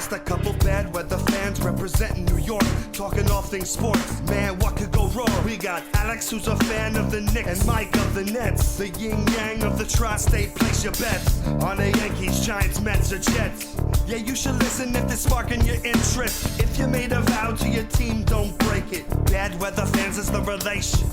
just a couple bad weather fans representing New York, talking all things sports. Man, what could go wrong? We got Alex, who's a fan of the Knicks, and Mike of the Nets. The yin-yang of the tri-state, place your bets on the Yankees, Giants, Mets, or Jets. Yeah, you should listen if it's sparking your interest. If you made a vow to your team, don't break it. Bad weather fans is the relation.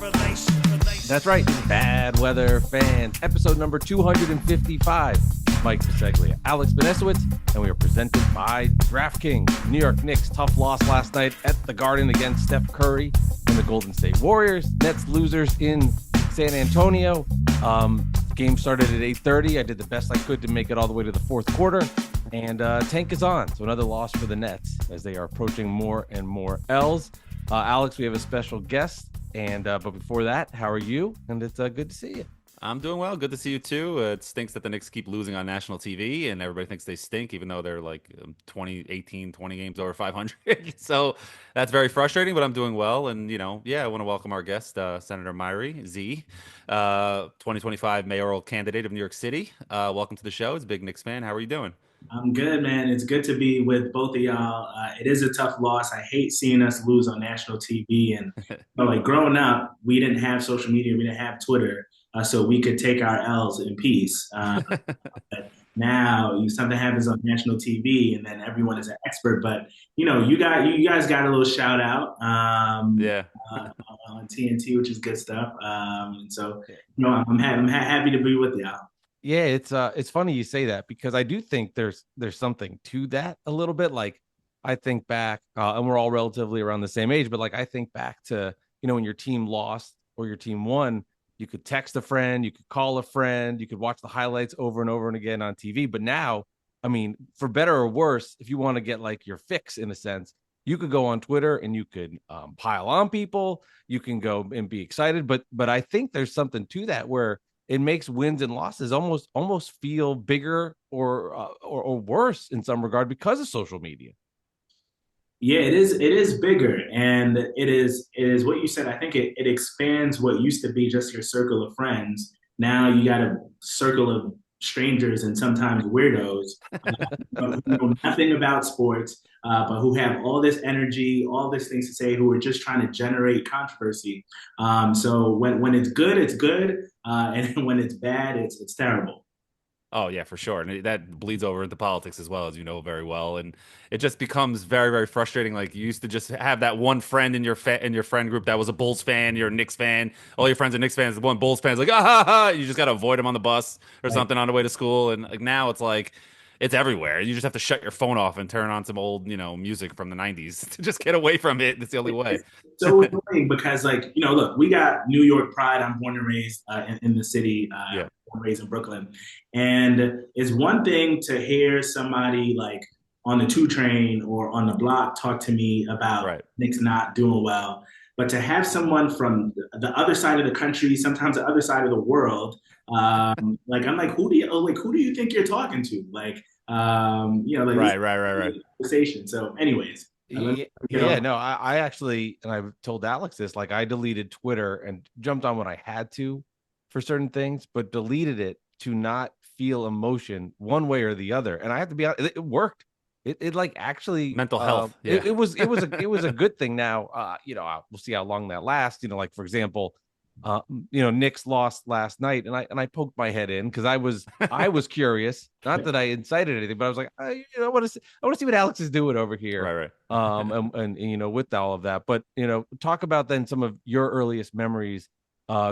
That's right, Bad Weather Fans, episode number 255. Mike Biseglia, Alex Benesowitz, and we are presented by DraftKings. New York Knicks, tough loss last night at the Garden against Steph Curry and the Golden State Warriors. Nets losers in San Antonio. Game started at 8:30. I did the best I could to make it all the way to the fourth quarter. And tank is on. So another loss for the Nets as they are approaching more and more L's. Alex, we have a special guest. And but before that, how are you? And it's good to see you. I'm doing well. Good to see you too. It stinks that the Knicks keep losing on national TV and everybody thinks they stink, even though they're like 20 games over 500. So that's very frustrating, but I'm doing well. And, I want to welcome our guest, Senator Myrie, Z, 2025 mayoral candidate of New York City. Welcome to the show. It's a big Knicks fan. How are you doing? I'm good, man. It's good to be with both of y'all. It is a tough loss. I hate seeing us lose on national TV. And like growing up, we didn't have social media. We didn't have Twitter. So we could take our L's in peace. But now something happens on national TV, and then everyone is an expert. But you guys got a little shout out, on TNT, which is good stuff. And so I'm happy to be with y'all. Yeah, it's funny you say that because I do think there's something to that a little bit. Like I think back, and we're all relatively around the same age, but like I think back to when your team lost or your team won. You could text a friend, you could call a friend, you could watch the highlights over and over and again on TV. But now, I mean, for better or worse, if you want to get like your fix in a sense, you could go on Twitter and you could pile on people. You can go and be excited. But I think there's something to that where it makes wins and losses almost feel bigger or worse in some regard because of social media. Yeah, it is bigger, and it is what you said. I think it expands what used to be just your circle of friends. Now you got a circle of strangers and sometimes weirdos who know nothing about sports, but who have all this energy, all these things to say, who are just trying to generate controversy. So when it's good, it's good, and when it's bad, it's terrible. Oh, yeah, for sure. And that bleeds over into politics as well, as you know very well. And it just becomes very, very frustrating. Like you used to just have that one friend in your friend group that was a Bulls fan, you're a Knicks fan. All your friends are Knicks fans. The one Bulls fan is like, you just got to avoid him on the bus or something on the way to school. And like now it's like, it's everywhere. You just have to shut your phone off and turn on some old, music from the 90s to just get away from it. It's the only way. It's so annoying because look, we got New York pride. I'm born and raised in the city. Born and raised in Brooklyn. And it's one thing to hear somebody like on the 2 train or on the block talk to me about Knicks not doing well. But to have someone from the other side of the country, sometimes the other side of the world, I'm like, who do you think you're talking to? Right. Conversation. So, anyways, I actually, and I've told Alex this, like I deleted Twitter and jumped on when I had to for certain things, but deleted it to not feel emotion one way or the other. And I have to be honest, it worked. It like actually mental health. It was a good thing. Now, we'll see how long that lasts. Like for example, Knicks lost last night, and I poked my head in because I was curious. Not that I incited anything, but I was like, I want to see what Alex is doing over here. Right. And with all of that, but talk about then some of your earliest memories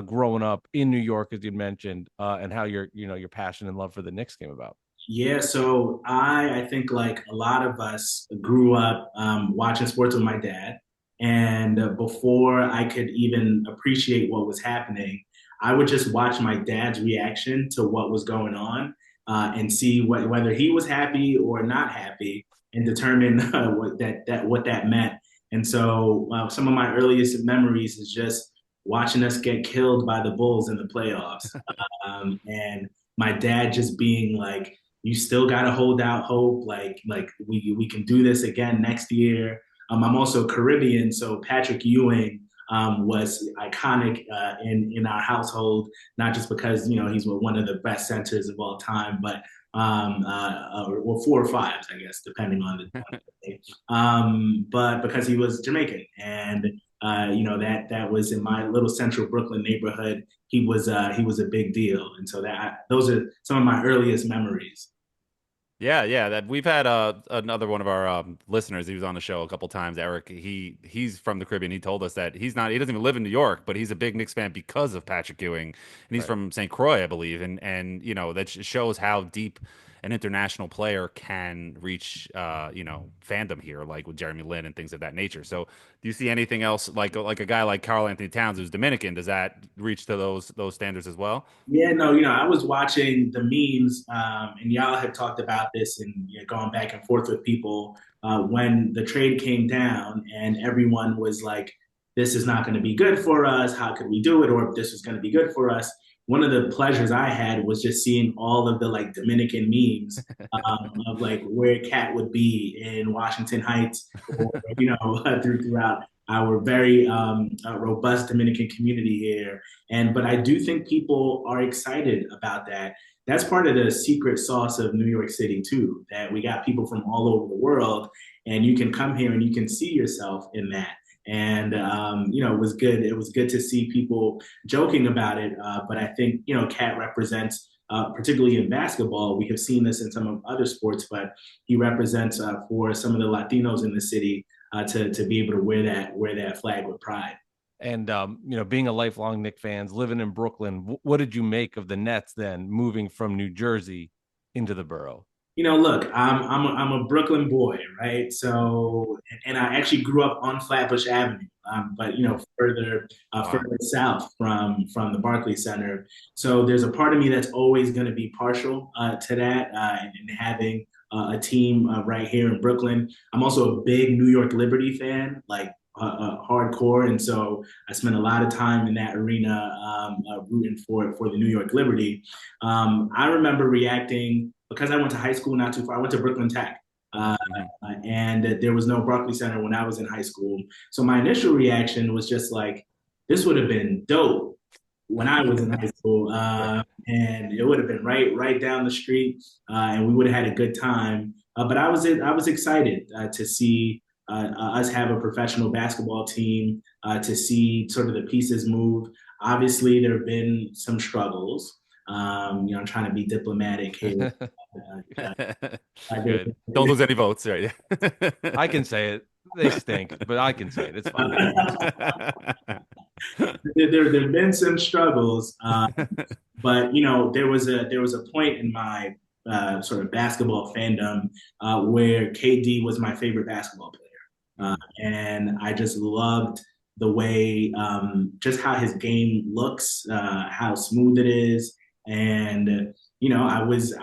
growing up in New York, as you mentioned, and how your passion and love for the Knicks came about. Yeah, so I think like a lot of us grew up watching sports with my dad. And before I could even appreciate what was happening, I would just watch my dad's reaction to what was going on and see whether he was happy or not happy and determine what that meant. And so some of my earliest memories is just watching us get killed by the Bulls in the playoffs. And my dad just being like, you still got to hold out hope. Like we can do this again next year. I'm also Caribbean, so Patrick Ewing was iconic in our household, not just because he's one of the best centers of all time, but or four or fives, I guess, depending on the day. But because he was Jamaican, and that was in my little central Brooklyn neighborhood. He was a big deal, and so those are some of my earliest memories. Yeah. That we've had another one of our listeners. He was on the show a couple times. Eric. He's from the Caribbean. He told us that he doesn't even live in New York, but he's a big Knicks fan because of Patrick Ewing, and he's from St. Croix, I believe. And that shows how deep an international player can reach fandom here, like with Jeremy Lin and things of that nature. So do you see anything else like a guy like Karl Anthony Towns who's Dominican? Does that reach to those standards as well? Yeah, no, I was watching the memes, and y'all had talked about this and going back and forth with people when the trade came down, and everyone was like, "This is not going to be good for us. How could we do it?" Or "This is going to be good for us." One of the pleasures I had was just seeing all of the like Dominican memes of like where Cat would be in Washington Heights, or throughout our very robust Dominican community here. But I do think people are excited about that. That's part of the secret sauce of New York City too, that we got people from all over the world, and you can come here and you can see yourself in that. And it was good. It was good to see people joking about it. But I think Cat represents, particularly in basketball. We have seen this in some of other sports, but he represents for some of the Latinos in the city to be able to wear that flag with pride. And being a lifelong Knicks fans, living in Brooklyn, what did you make of the Nets then moving from New Jersey into the borough? Look, I'm a Brooklyn boy, right? So, and I actually grew up on Flatbush Avenue, but further south from the Barclays Center. So there's a part of me that's always going to be partial to that, and having a team right here in Brooklyn. I'm also a big New York Liberty fan, like hardcore, and so I spent a lot of time in that arena rooting for the New York Liberty. I remember reacting because I went to high school not too far. I went to Brooklyn Tech, and there was no Barclays Center when I was in high school. So my initial reaction was just like, this would have been dope when I was in high school, and it would have been right down the street, and we would have had a good time. But I was excited to see us have a professional basketball team, to see sort of the pieces move. Obviously, there have been some struggles. I'm trying to be diplomatic here. Good. Don't lose any votes, right? I can say it. They stink, but I can say it. It's fine. There have been some struggles, but there was a point in my sort of basketball fandom where KD was my favorite basketball player, and I just loved the way just how his game looks, how smooth it is, and I was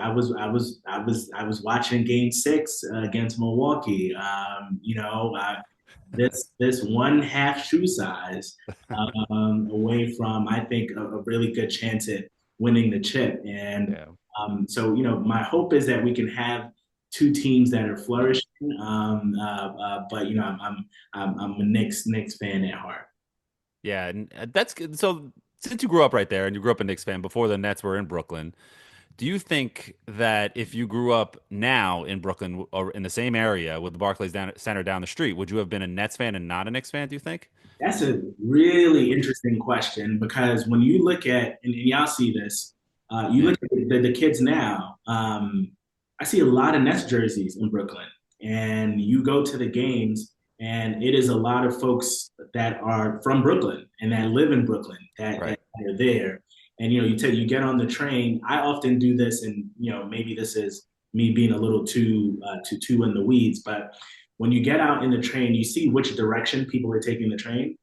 watching Game 6 against Milwaukee. This one half shoe size away from, I think, a really good chance at winning the chip. And so my hope is that we can have two teams that are flourishing. But I'm a Knicks fan at heart. Yeah, and that's good. So since you grew up right there and you grew up a Knicks fan before the Nets were in Brooklyn, do you think that if you grew up now in Brooklyn or in the same area with the Barclays Center down the street, would you have been a Nets fan and not a Knicks fan, do you think? That's a really interesting question, because when you look at, and y'all see this, you look at the kids now, I see a lot of Nets jerseys in Brooklyn, and you go to the games, and it is a lot of folks that are from Brooklyn and that live in Brooklyn that are there. And you get on the train. I often do this, and maybe this is me being a little too in the weeds, but when you get out in the train, you see which direction people are taking the train,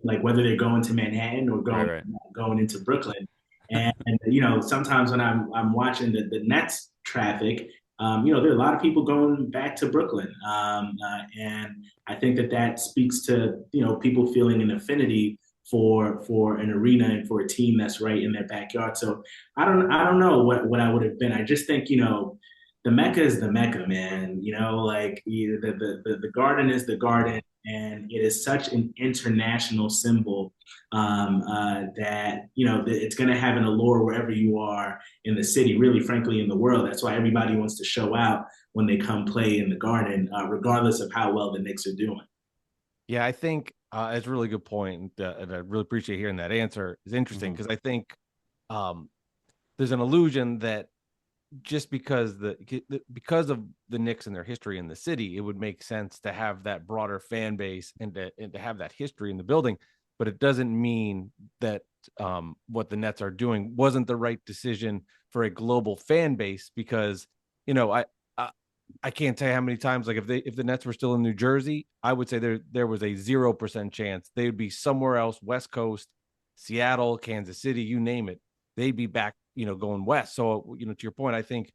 like whether they're going to Manhattan or going into Brooklyn. And sometimes when I'm watching the Nets traffic, there are a lot of people going back to Brooklyn, and I think that speaks to people feeling an affinity for an arena and for a team that's right in their backyard. So I don't know what I would have been. I just think the Mecca is the Mecca, man. Like the Garden is the Garden. and it is such an international symbol that it's going to have an allure wherever you are in the city, really, frankly, in the world. That's why everybody wants to show out when they come play in the Garden, regardless of how well the Knicks are doing. Yeah, I think it's a really good point, and I really appreciate hearing that answer. It's interesting because I think there's an illusion that just because of the Knicks and their history in the city, it would make sense to have that broader fan base and to have that history in the building. But it doesn't mean that what the Nets are doing wasn't the right decision for a global fan base, because I can't tell you how many times, like if the Nets were still in New Jersey, I would say there was a 0% chance they would be somewhere else, West Coast, Seattle, Kansas City, you name it. They'd be back, going west. So, to your point, I think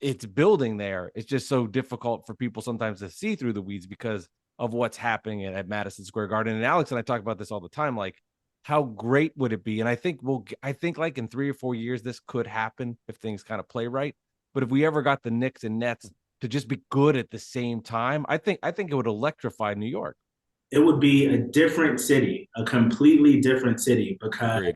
it's building there. It's just so difficult for people sometimes to see through the weeds because of what's happening at Madison Square Garden. And Alex and I talk about this all the time, like how great would it be? And I think like in 3 or 4 years, this could happen if things kind of play right. But if we ever got the Knicks and Nets to just be good at the same time, I think it would electrify New York. It would be a different city, a completely different city, because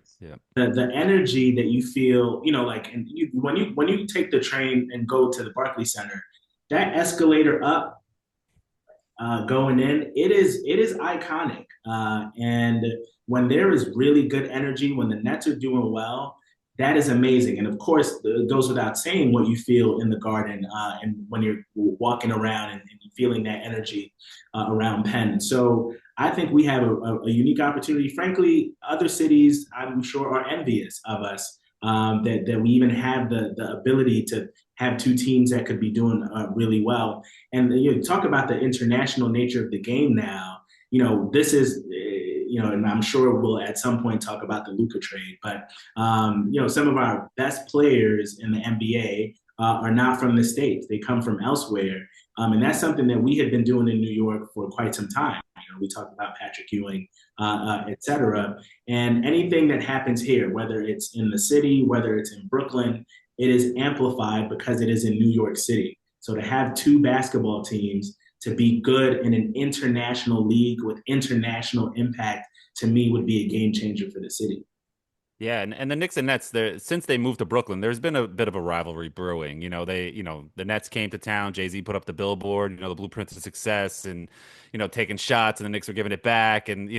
the energy that you feel, when you take the train and go to the Barclays Center, that escalator up going in, it is iconic. And when there is really good energy, when the Nets are doing well, that is amazing. And of course, it goes without saying what you feel in the Garden and when you're walking around and feeling that energy around Penn. So I think we have a unique opportunity. Frankly, other cities, I'm sure, are envious of us that we even have the ability to have two teams that could be doing really well. And you talk about the international nature of the game now. This is and I'm sure we'll at some point talk about the Luka trade, but some of our best players in the NBA are not from the States. They come from elsewhere. And that's something that we have been doing in New York for quite some time. We talked about Patrick Ewing, et cetera. And anything that happens here, whether it's in the city, whether it's in Brooklyn, it is amplified because it is in New York City. So to have two basketball teams to be good in an international league with international impact, to me, would be a game changer for the city. Yeah, and the Knicks and Nets, since they moved to Brooklyn, there's been a bit of a rivalry brewing. The Nets came to town, Jay-Z put up the billboard, the blueprint of success, and taking shots, and the Knicks were giving it back, and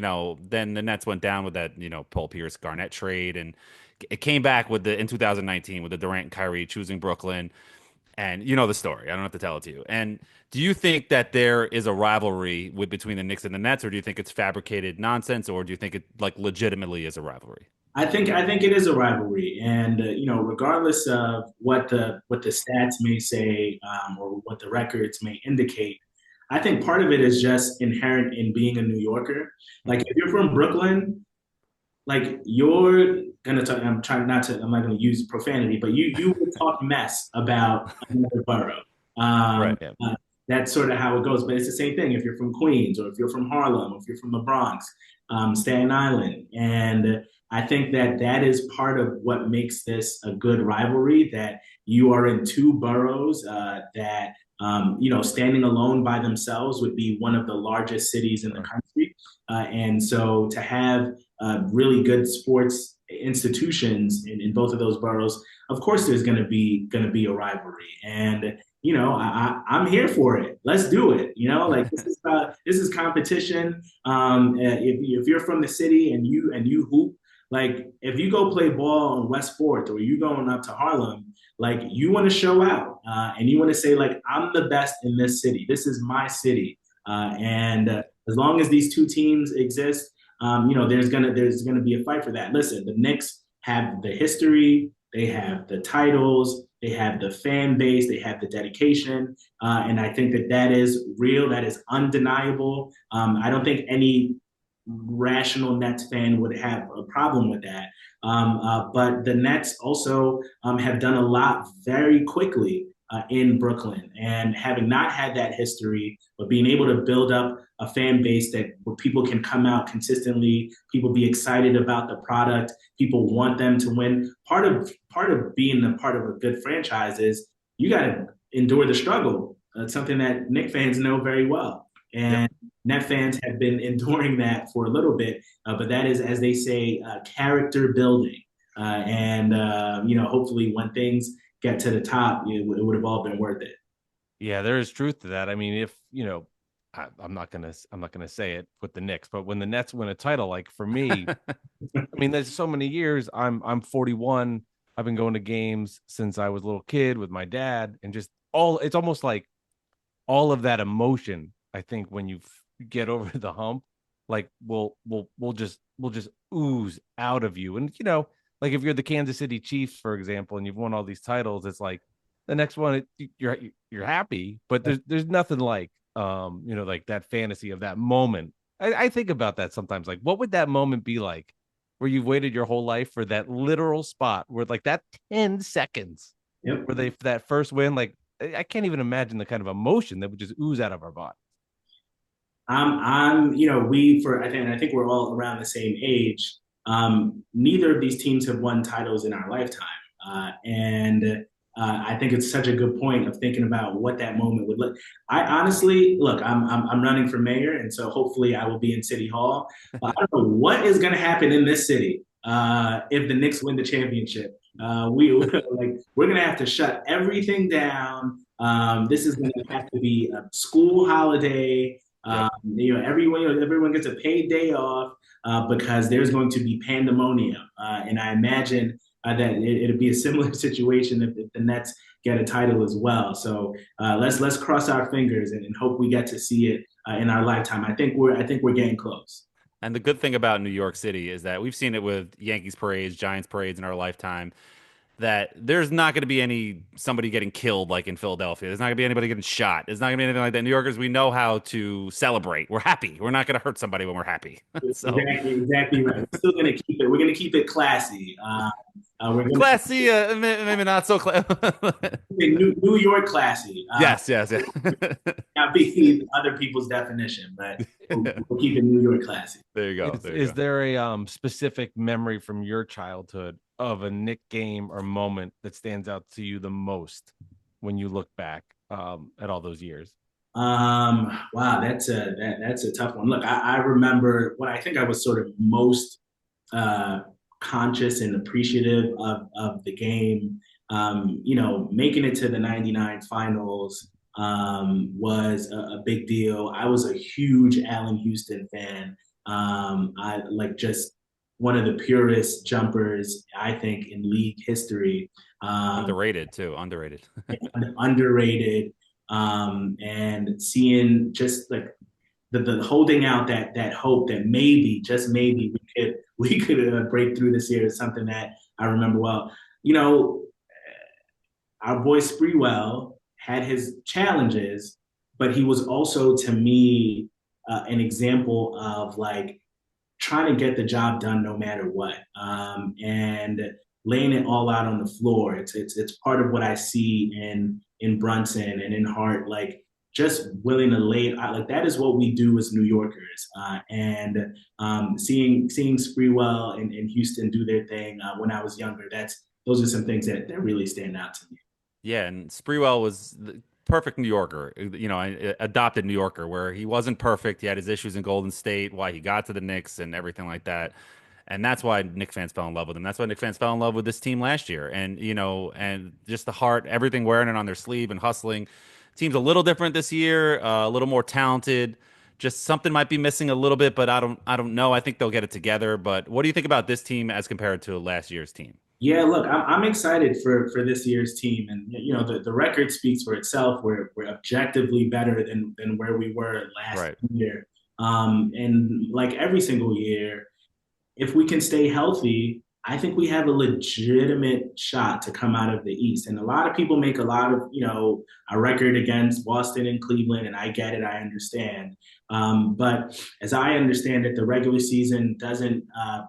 then the Nets went down with that Paul Pierce Garnett trade, and it came back in 2019 with the Durant and Kyrie choosing Brooklyn. And the story. I don't have to tell it to you. And do you think that there is a rivalry between the Knicks and the Nets, or do you think it's fabricated nonsense, or do you think it legitimately is a rivalry? I think it is a rivalry, and regardless of what the stats may say or what the records may indicate, I think part of it is just inherent in being a New Yorker. Like if you're from Brooklyn, like you're gonna talk. I'm not gonna use profanity, but you would talk mess about another borough. Right. Yeah. That's sort of how it goes. But it's the same thing if you're from Queens or if you're from Harlem or if you're from the Bronx, Staten Island. And I think that is part of what makes this a good rivalry, that you are in two boroughs that, standing alone by themselves would be one of the largest cities in the country. And so to have really good sports institutions in both of those boroughs, of course, there's going to be a rivalry. And I'm here for it. Let's do it. This is competition. If you're from the city and you hoop, like if you go play ball in West Fourth or you going up to Harlem, like you want to show out and you want to say like I'm the best in this city. This is my city. And as long as these two teams exist, there's gonna be a fight for that. Listen, the Knicks have the history, they have the titles, they have the fan base, they have the dedication, and I think that is real, that is undeniable. I don't think any rational Nets fan would have a problem with that. But the Nets also have done a lot very quickly in Brooklyn, and having not had that history, but being able to build up a fan base where people can come out consistently, people be excited about the product, people want them to win. Part of being a part of a good franchise is you got to endure the struggle. It's something that Knicks fans know very well. And Net fans have been enduring that for a little bit, but that is, as they say, character building. Hopefully when things get to the top, it would have all been worth it. Yeah, there is truth to that. I mean, if I'm not gonna say it with the Knicks, but when the Nets win a title, like for me, I mean, there's so many years. I'm 41. I've been going to games since I was a little kid with my dad, and just it's almost like all of that emotion. I think when you get over the hump, like we'll just ooze out of you. And like if you're the Kansas City Chiefs, for example, and you've won all these titles, it's like the next one you're happy, but there's nothing like like that fantasy of that moment. I think about that sometimes. Like, what would that moment be like, where you've waited your whole life for that literal spot where like that 10 seconds where they that first win? Like, I can't even imagine the kind of emotion that would just ooze out of our body. I think we're all around the same age. Neither of these teams have won titles in our lifetime, and I think it's such a good point of thinking about what that moment would look. I honestly look. I'm running for mayor, and so hopefully I will be in City Hall. I don't know what is going to happen in this city if the Knicks win the championship. We're going to have to shut everything down. This is going to have to be a school holiday. Everyone gets a paid day off because there's going to be pandemonium, and I imagine that it'd be a similar situation if the Nets get a title as well. So let's cross our fingers and hope we get to see it in our lifetime. I think we're getting close. And the good thing about New York City is that we've seen it with Yankees parades, Giants parades in our lifetime, that there's not going to be somebody getting killed like in Philadelphia. There's not going to be anybody getting shot. There's not going to be anything like that. New Yorkers, we know how to celebrate. We're happy. We're not going to hurt somebody when we're happy. So. Exactly right. We're still going to keep it. We're going to keep it classy. Classy, maybe not so classy. New York classy. Yes. Not be other people's definition, but we'll keep it New York classy. There you go. Is there a specific memory from your childhood of a Knick game or moment that stands out to you the most when you look back at all those years? Wow, that's a tough one. Look, I remember when I think I was sort of most conscious and appreciative of the game. Making it to the '99 finals was a big deal. I was a huge Allen Houston fan. I like just one of the purest jumpers, I think, in league history. Underrated too. Underrated. Underrated. And seeing just like the holding out that hope that maybe, just maybe, we could break through this year is something that I remember well. Our boy Sprewell had his challenges, but he was also, to me, an example of like trying to get the job done no matter what, and laying it all out on the floor. It's part of what I see in Brunson and in Hart, like just willing to lay it out. Like that is what we do as New Yorkers. Seeing Sprewell and Houston do their thing when I was younger, those are some things that really stand out to me. Yeah, and Sprewell was the perfect New Yorker, adopted New Yorker, where he wasn't perfect. He had his issues in Golden State, why he got to the Knicks and everything like that. And that's why Knicks fans fell in love with him. That's why Knicks fans fell in love with this team last year. And, and just the heart, everything wearing it on their sleeve and hustling. Team's a little different this year, a little more talented. Just something might be missing a little bit, but I don't know. I think they'll get it together. But what do you think about this team as compared to last year's team? Yeah, look, I'm excited for this year's team, and the record speaks for itself. We're objectively better than where we were last year, and like every single year, if we can stay healthy, I think we have a legitimate shot to come out of the East. And a lot of people make a lot of a record against Boston and Cleveland, and I get it, I understand. But as I understand it, the regular season doesn't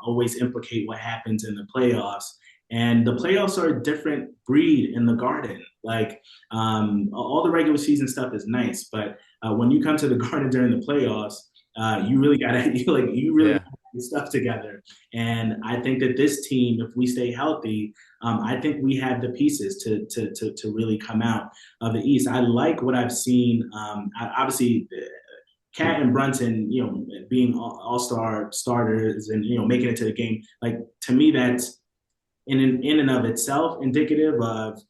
always implicate what happens in the playoffs. And the playoffs are a different breed in the Garden. Like all the regular season stuff is nice, but when you come to the Garden during the playoffs, you really gotta gotta get your stuff together. And I think that this team, if we stay healthy, I think we have the pieces to really come out of the East. I like what I've seen. Obviously, Cat and Brunson, being all-star starters and making it to the game, like to me, that's in and of itself indicative of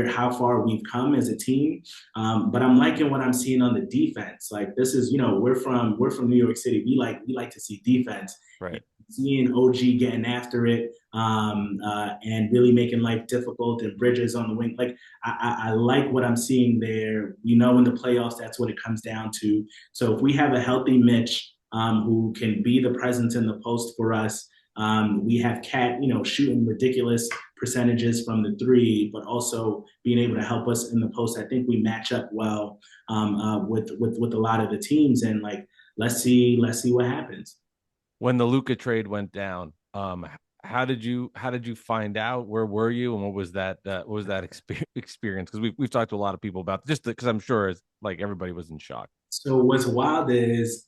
how far we've come as a team. But I'm liking what I'm seeing on the defense. Like this is, we're from New York City. We like to see defense. Right. Seeing OG getting after it and really making life difficult, and Bridges on the wing. Like I like what I'm seeing there. In the playoffs, that's what it comes down to. So if we have a healthy Mitch who can be the presence in the post for us, we have Cat, shooting ridiculous percentages from the three, but also being able to help us in the post. I think we match up well with a lot of the teams, and like let's see what happens. When the Luka trade went down, how did you find out? Where were you, and what was that experience? Because we've talked to a lot of people about just because I'm sure it's like everybody was in shock. So what's wild is,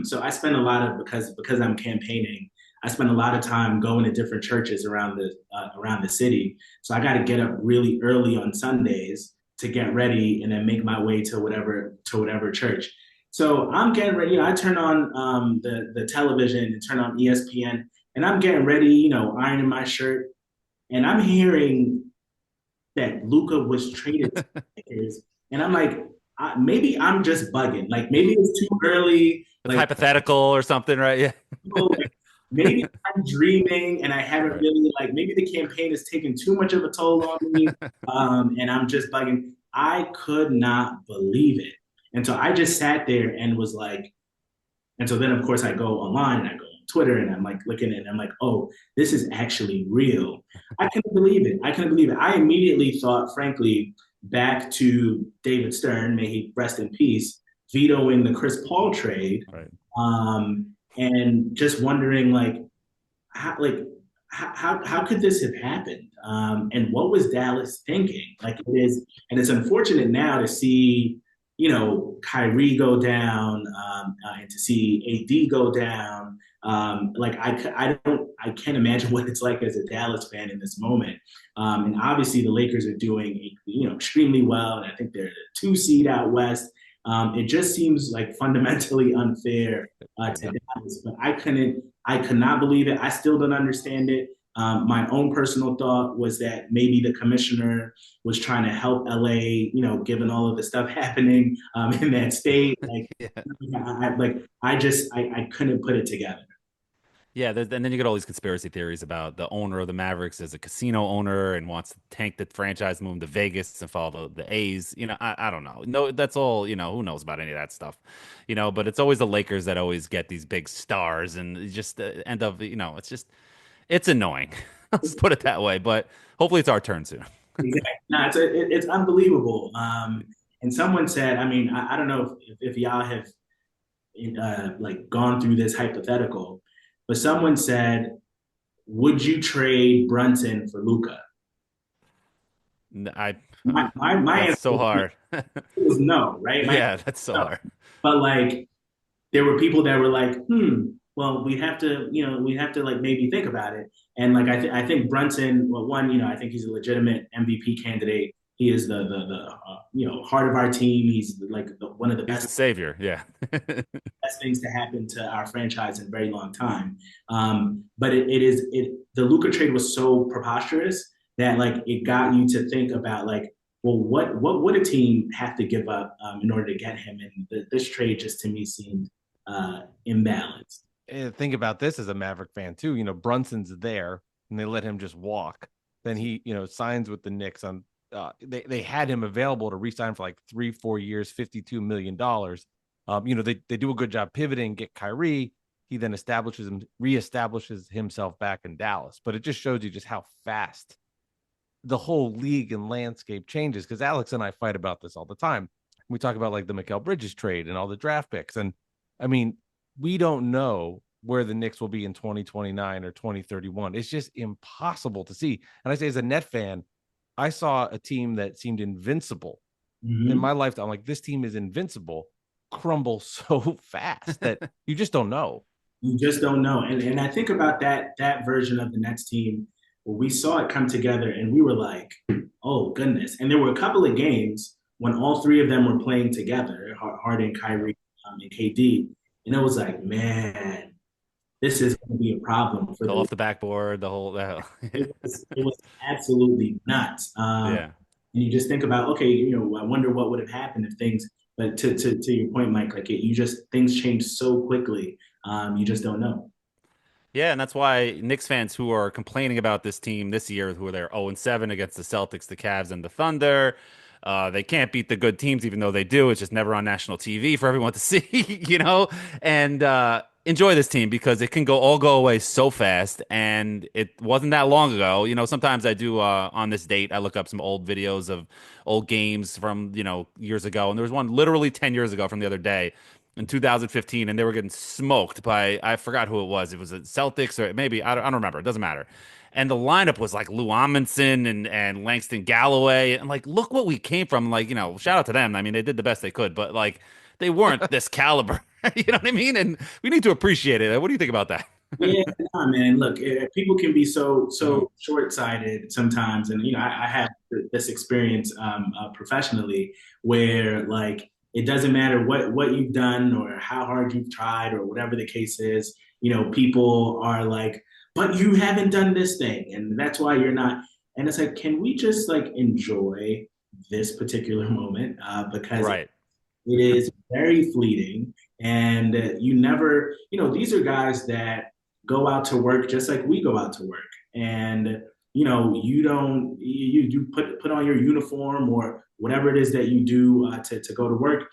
so I spend a lot of because I'm campaigning. I spend a lot of time going to different churches around the city. So I got to get up really early on Sundays to get ready and then make my way to whatever church. So I'm getting ready. I turn on the television and turn on ESPN, and I'm getting ready. Ironing my shirt, and I'm hearing that Luka was traded to the Lakers, and I'm like, maybe I'm just bugging. Like maybe it's too early. It's hypothetical or something, right? Yeah. Maybe I'm dreaming and I haven't really, maybe the campaign has taken too much of a toll on me and I'm just bugging. I could not believe it. And so I just sat there and was like, and so then of course I go online and I go on Twitter and I'm like looking at it and I'm like, oh, this is actually real. I couldn't believe it. I immediately thought, frankly, back to David Stern, may he rest in peace, vetoing the Chris Paul trade. Right. And just wondering, how could this have happened? And what was Dallas thinking? It is, and it's unfortunate now to see, Kyrie go down and to see AD go down. I can't imagine what it's like as a Dallas fan in this moment. And obviously the Lakers are doing, extremely well, and I think they're the 2 seed out west. It just seems like fundamentally unfair to Dallas, but I could not believe it. I still don't understand it. My own personal thought was that maybe the commissioner was trying to help LA, given all of the stuff happening in that state. I couldn't put it together. Yeah, and then you get all these conspiracy theories about the owner of the Mavericks is a casino owner and wants to tank the franchise, move to Vegas and follow the A's. I don't know. No, that's all, who knows about any of that stuff, but it's always the Lakers that always get these big stars and just the end of, it's annoying. Let's put it that way, but hopefully it's our turn soon. Exactly. No, it's unbelievable. And someone said, I don't know if y'all have gone through this hypothetical, but someone said, would you trade Brunson for Luka? My answer so hard. was no, right? That's so hard. But there were people that were like, well, we have to maybe think about it. And I think Brunson, well, one, I think he's a legitimate MVP candidate. He is the heart of our team. He's one of the best. He's a savior, yeah. Best things to happen to our franchise in a very long time. But the Luka trade was so preposterous that it got you to think about well, what would a team have to give up in order to get him? And this trade just to me seemed imbalanced. And think about this as a Maverick fan too. Brunson's there and they let him just walk. Then he signs with the Knicks on. They had him available to re-sign for 3-4 years, $52 million. They do a good job pivoting, get Kyrie. He then reestablishes himself back in Dallas. But it just shows you just how fast the whole league and landscape changes. Because Alex and I fight about this all the time. We talk about the Mikal Bridges trade and all the draft picks. And we don't know where the Knicks will be in 2029 or 2031. It's just impossible to see. And I say as a Net fan, I saw a team that seemed invincible in my lifetime. I'm like, this team is invincible, crumble so fast that you just don't know. You just don't know. And I think about that version of the Nets team where we saw it come together and we were like, oh, goodness. And there were a couple of games when all three of them were playing together, Harden, Kyrie, and KD, and it was like, man, this is going to be a problem for Go the. off the backboard, the whole that. It was absolutely nuts. Yeah. And you just think about, okay, I wonder what would have happened if things. But to your point, Mike, like you just things change so quickly. You just don't know. Yeah, and that's why Knicks fans who are complaining about this team this year, who are there 0-7 against the Celtics, the Cavs, and the Thunder, they can't beat the good teams, even though they do. It's just never on national TV for everyone to see, And enjoy this team because it can go away so fast, and it wasn't that long ago. Sometimes I do on this date, I look up some old videos of old games from years ago, and there was one literally 10 years ago from the other day in 2015, and they were getting smoked by I forgot who it was. It was the Celtics or maybe I don't remember. It doesn't matter. And the lineup was like Lou Amundsen and Langston Galloway, and like look what we came from. Like shout out to them. I mean, they did the best they could, but like they weren't this caliber. You know what I mean? And we need to appreciate it. What do you think about that? Yeah, nah, man. Look, people can be so Mhm. short-sighted sometimes, and I have this experience professionally where like it doesn't matter what you've done or how hard you've tried or whatever the case is. People are like, but you haven't done this thing, and that's why you're not. And it's like, can we just like enjoy this particular moment because Right. it is very fleeting, and you never, these are guys that go out to work just like we go out to work, and you don't you put on your uniform or whatever it is that you do to go to work.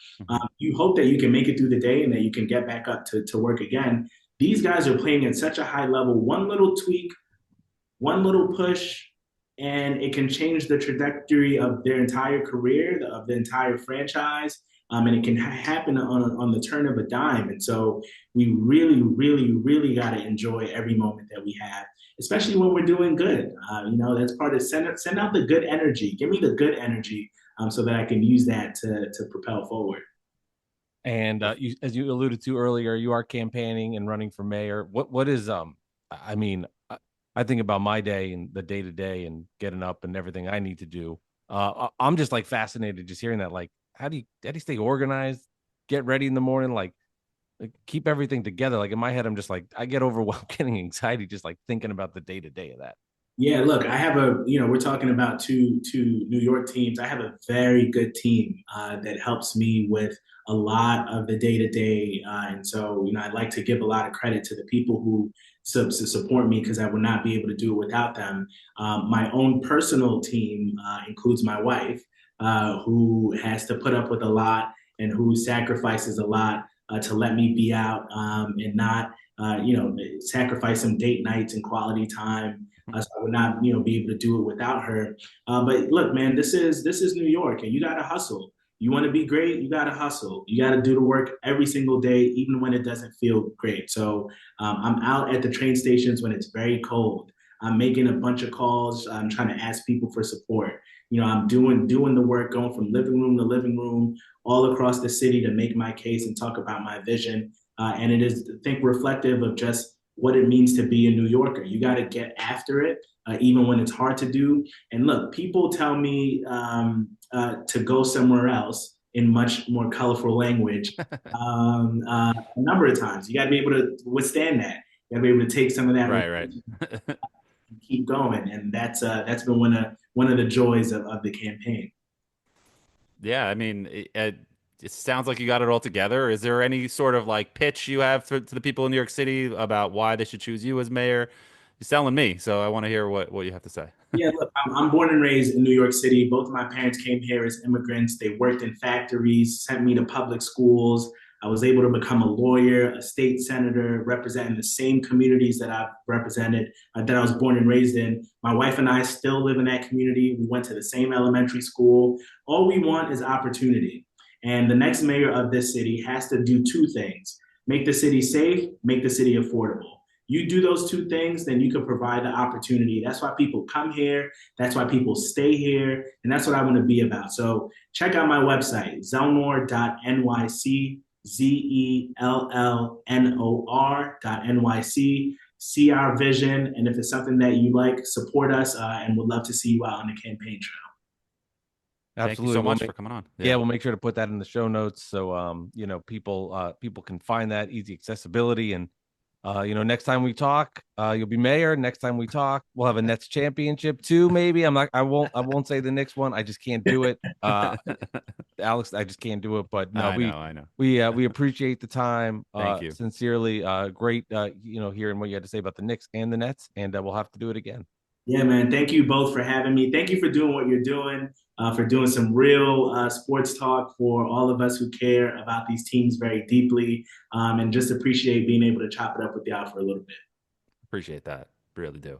You hope that you can make it through the day and that you can get back up to work again. These guys are playing at such a high level. One little tweak, one little push, and it can change the trajectory of their entire career, of the entire franchise. And it can happen on the turn of a dime. And so we really, really, really got to enjoy every moment that we have, especially when we're doing good. That's part of send out the good energy. Give me the good energy so that I can use that to propel forward. And as you alluded to earlier, you are campaigning and running for mayor. What is I mean, I think about my day and the day to day and getting up and everything I need to do. I'm just like fascinated just hearing that. Like, how do you stay organized, get ready in the morning, like keep everything together? Like in my head, I'm just like I get overwhelmed, getting anxiety just like thinking about the day to day of that. Yeah, look, I have we're talking about two New York teams. I have a very good team that helps me with a lot of the day to day. And so, I'd like to give a lot of credit to the people who support me because I would not be able to do it without them. My own personal team includes my wife, who has to put up with a lot and who sacrifices a lot to let me be out and not, sacrifice some date nights and quality time. So I would not, be able to do it without her. But look, man, this is New York, and you got to hustle. You want to be great, you got to hustle. You got to do the work every single day, even when it doesn't feel great. So I'm out at the train stations when it's very cold. I'm making a bunch of calls. I'm trying to ask people for support. I'm doing the work, going from living room to living room, all across the city to make my case and talk about my vision. And it is, I think, reflective of just what it means to be a New Yorker. You got to get after it, even when it's hard to do. And look, people tell me to go somewhere else in much more colorful language a number of times. You got to be able to withstand that. You got to be able to take some of that, Right. and keep going. And that's been one of the joys of the campaign. Yeah, I mean, it sounds like you got it all together. Is there any sort of like pitch you have to the people in New York City about why they should choose you as mayor? You're selling me, so I want to hear what you have to say. Yeah, look, I'm born and raised in New York City. Both of my parents came here as immigrants. They worked in factories, sent me to public schools. I was able to become a lawyer, a state senator, representing the same communities that I've represented, that I was born and raised in. My wife and I still live in that community. We went to the same elementary school. All we want is opportunity. And the next mayor of this city has to do two things: make the city safe, make the city affordable. You do those two things, then you can provide the opportunity. That's why people come here. That's why people stay here. And that's what I want to be about. So check out my website, zellnor.nyc, ZELLNOR.NYC. See our vision. And if it's something that you like, support us and would love to see you out on the campaign trail. Absolutely. Thank you so We'll much make- for coming on. Yeah, we'll make sure to put that in the show notes so people can find that, easy accessibility. And next time we talk, you'll be mayor. Next time we talk, we'll have a Nets championship too. Maybe I won't say the Knicks one. I just can't do it. Alex, I just can't do it. But no, I know. we appreciate the time. Thank you. Sincerely. Great. Hearing what you had to say about the Knicks and the Nets, and we'll have to do it again. Yeah, man. Thank you both for having me. Thank you for doing what you're doing, for doing some real sports talk for all of us who care about these teams very deeply, and just appreciate being able to chop it up with y'all for a little bit. Appreciate that. Really do.